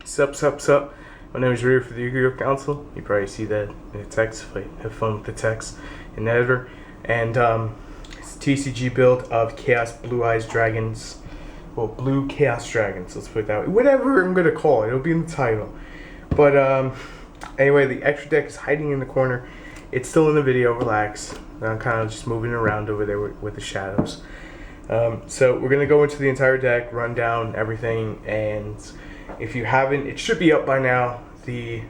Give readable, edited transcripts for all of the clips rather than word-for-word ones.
Sup. My name is Rio for the Yu-Gi-Oh! Council. You probably see that in the text if I have fun with the text in the editor. And it's a TCG build of Chaos Blue Eyes Dragons. Well, Blue Chaos Dragons, let's put it that way. Whatever I'm going to call it, it'll be in the title. But anyway, the extra deck is hiding in the corner. It's still in the video, relax. I'm kind of just moving around over there with the shadows. So we're going to go into the entire deck, run down everything, and if you haven't, it should be up by now. The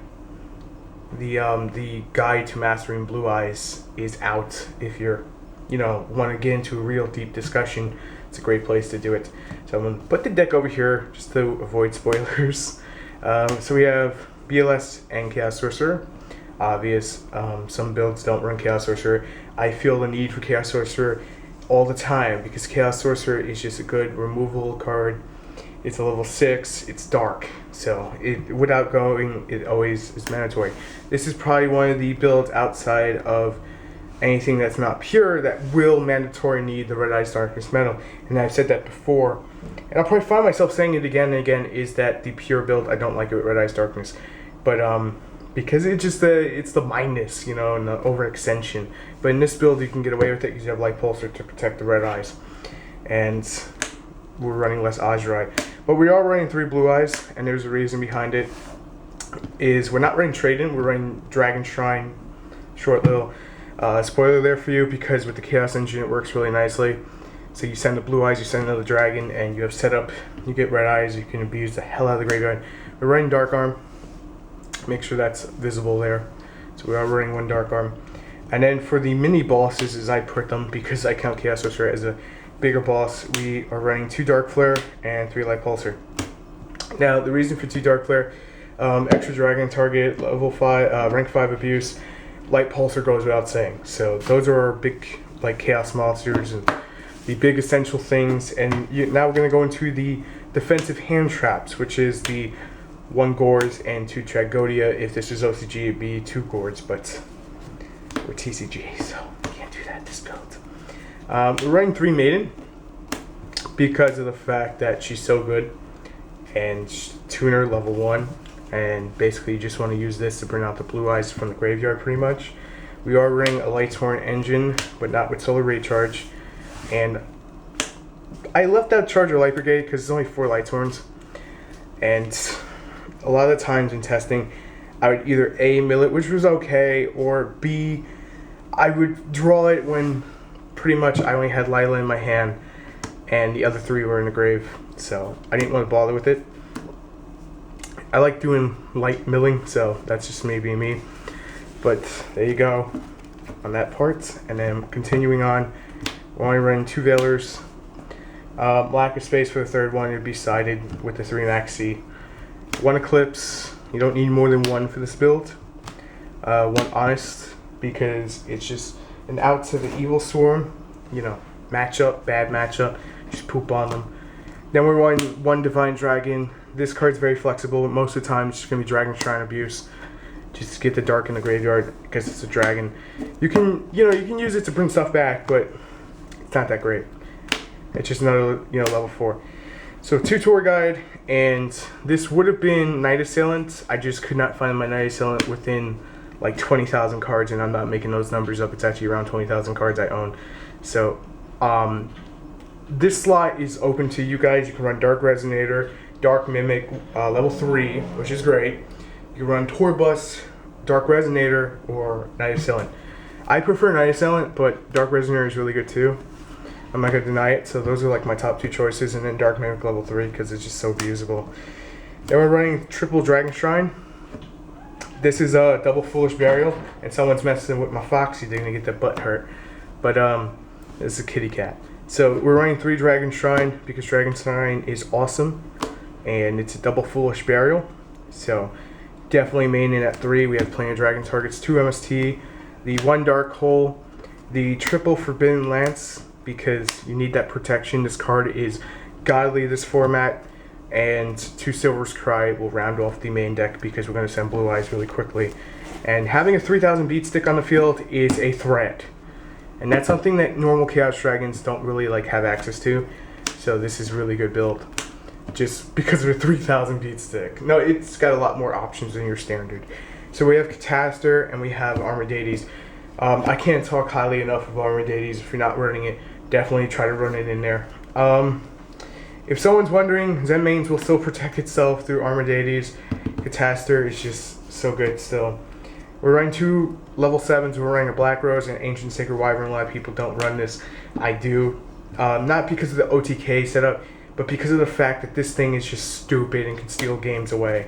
guide to mastering Blue Eyes is out. If you're, want to get into a real deep discussion, it's a great place to do it. So I'm going to put the deck over here just to avoid spoilers. So we have BLS and Chaos Sorcerer. Obvious, some builds don't run Chaos Sorcerer. I feel the need for Chaos Sorcerer all the time because Chaos Sorcerer is just a good removal card. It's a level 6, it's dark, so without going, it always is mandatory. This is probably one of the builds outside of anything that's not pure that will mandatory need the Red Eyes Darkness Metal. And I've said that before, and I'll probably find myself saying it again and again, is that the pure build, I don't like it with Red Eyes Darkness. But because it's just it's the mindness, and the overextension. But in this build, you can get away with it because you have Light Pulsar to protect the Red Eyes. And we're running less Azurai. But we are running 3 Blue Eyes, and there's a reason behind it. Is we're not running Trade-In, we're running Dragon Shrine. Short little spoiler there for you, because with the Chaos Engine it works really nicely. So you send the Blue Eyes, you send another Dragon, and you have set up, you get Red Eyes, you can abuse the hell out of the graveyard. We're running Dark Arm. Make sure that's visible there. So we are running 1 Dark Arm. And then for the mini bosses, as I put them, because I count Chaos Sorcerer as a bigger boss, we are running 2 Dark Flare and 3 Light Pulsar. Now, the reason for 2 Dark Flare, extra Dragon target, level 5, rank 5 abuse, Light Pulsar goes without saying. So those are our big, chaos monsters and the big essential things. And now we're going to go into the defensive hand traps, which is the 1 Gores and 2 Tragodia. If this was OCG, it'd be 2 Gores, but we're TCG, so we can't do that this build. We're running 3 Maiden because of the fact that she's so good, and tuner level 1, and basically you just want to use this to bring out the Blue Eyes from the graveyard pretty much. We are running a Lightsworn engine, but not with Solar Recharge, and I left out Charger Light Brigade because there's only 4 Lightsworns, and a lot of the times in testing I would either A, mill it, which was okay, or B, I would draw it when pretty much I only had Lila in my hand and the other 3 were in the grave, so I didn't want to bother with it. I like doing light milling, so that's just me being me. But there you go on that part. And then continuing on, we're only running 2 Veilers. Lack of space for the 3rd one, it'd be sided with the 3 Maxi. 1 Eclipse, you don't need more than 1 for this build. 1 Honest, because it's just an out to the Evil Swarm, matchup, bad matchup, just poop on them. Then we're running 1 Divine Dragon. This card's very flexible. Most of the time it's just going to be Dragon Shrine Abuse. Just to get the dark in the graveyard because it's a dragon. You can use it to bring stuff back, but it's not that great. It's just another, level 4. So 2 Tour Guide, and this would have been Night Assailant. I just could not find my Night Assailant within 20,000 cards, and I'm not making those numbers up. It's actually around 20,000 cards I own. So this slot is open to you guys. You can run Dark Resonator, Dark Mimic, level 3, which is great. You can run Torbus, Dark Resonator, or Night Assailant. I prefer Night Assailant, but Dark Resonator is really good too. I'm not going to deny it. So those are my top 2 choices, and then Dark Mimic level 3 because it's just so usable. Then we're running triple Dragon Shrine. This is a double Foolish Burial, and someone's messing with my Foxy. They're going to get their butt hurt. But this is a kitty cat. So we're running 3 Dragon Shrine because Dragon Shrine is awesome, and it's a double Foolish Burial. So definitely main in at 3. We have plenty of Dragon targets, 2 MST, the 1 Dark Hole, the triple Forbidden Lance because you need that protection. This card is godly this format. And 2 Silver's Cry will round off the main deck because we're going to send Blue Eyes really quickly. And having a 3000 beat stick on the field is a threat. And that's something that normal Chaos Dragons don't really have access to. So this is really good build. just because of a 3,000 beat stick. No, it's got a lot more options than your standard. So we have Cataster and we have Armored Deities. I can't talk highly enough of Armored Deities. If you're not running it, definitely try to run it in there. If someone's wondering, Zen Mains will still protect itself through Armored Deities. Cataster is just so good still. We're running 2 level 7s. We're running a Black Rose and Ancient Sacred Wyvern. A lot of people don't run this. I do. Not because of the OTK setup, but because of the fact that this thing is just stupid and can steal games away.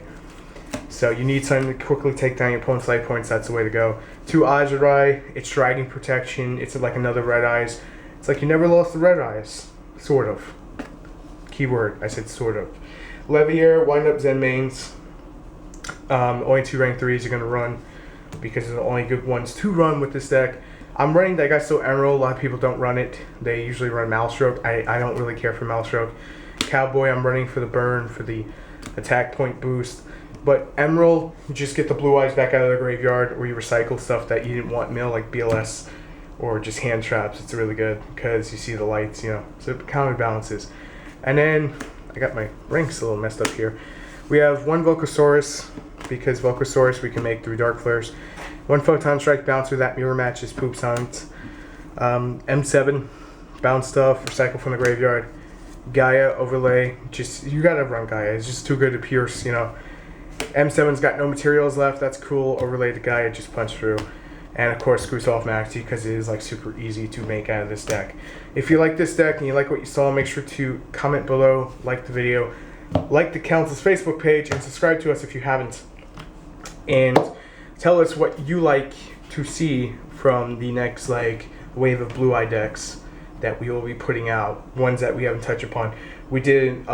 So you need something to quickly take down your opponent's life points. That's the way to go. 2 Azurai. It's Dragon Protection. It's like another Red Eyes. It's like you never lost the Red Eyes. Sort of. Keyword. I said sort of. Levier, wind up Zen Mains. Only 2 rank 3s are going to run, because they're the only good ones to run with this deck. I'm running Daigasto Emerald. A lot of people don't run it. They usually run Maelstrom. I don't really care for Maelstrom. Cowboy, I'm running for the burn, for the attack point boost. But Emerald, you just get the blue eyes back out of the graveyard, or you recycle stuff that you didn't want mill, like BLS, or just hand traps. It's really good, because you see the lights, you know, so it counterbalances. And then, I got my ranks a little messed up here. We have 1 Volcasaurus, because Volcasaurus we can make through Dark Flares. 1 Photon Strike Bouncer, that mirror matches Poop Science. M7, bounce stuff, recycle from the graveyard. Gaia, overlay, just, you gotta run Gaia, it's just too good to pierce, you know. M7's got no materials left, that's cool. Overlay to Gaia, just punch through. And of course, Screws Off Maxi, because it is like super easy to make out of this deck. If you like this deck and you like what you saw, make sure to comment below, like the video, like the Council's Facebook page, and subscribe to us if you haven't. And tell us what you like to see from the next like wave of Blue Eye decks that we will be putting out, ones that we haven't touched upon. We did,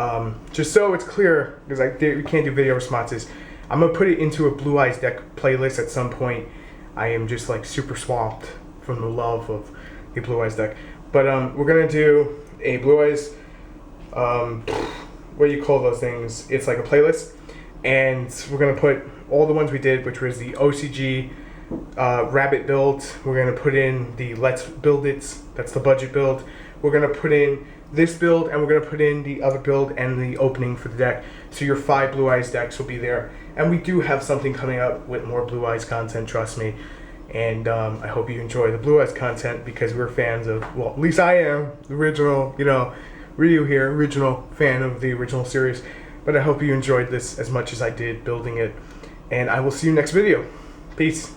just so it's clear, because we can't do video responses, I'm going to put it into a Blue Eyes deck playlist at some point. I am just like super swamped from the love of the Blue Eyes deck. But we're going to do a Blue Eyes, what do you call those things? It's like a playlist. And we're going to put all the ones we did, which was the OCG Rabbit build. We're going to put in the Let's Build It, that's the budget build. We're going to put in this build, and we're going to put in the other build and the opening for the deck. So your 5 Blue Eyes decks will be there. And we do have something coming up with more Blue Eyes content, trust me. And I hope you enjoy the Blue Eyes content, because we're fans of, well, at least I am, the original, you know, Ryu here, original fan of the original series. But I hope you enjoyed this as much as I did building it. And I will see you next video. Peace.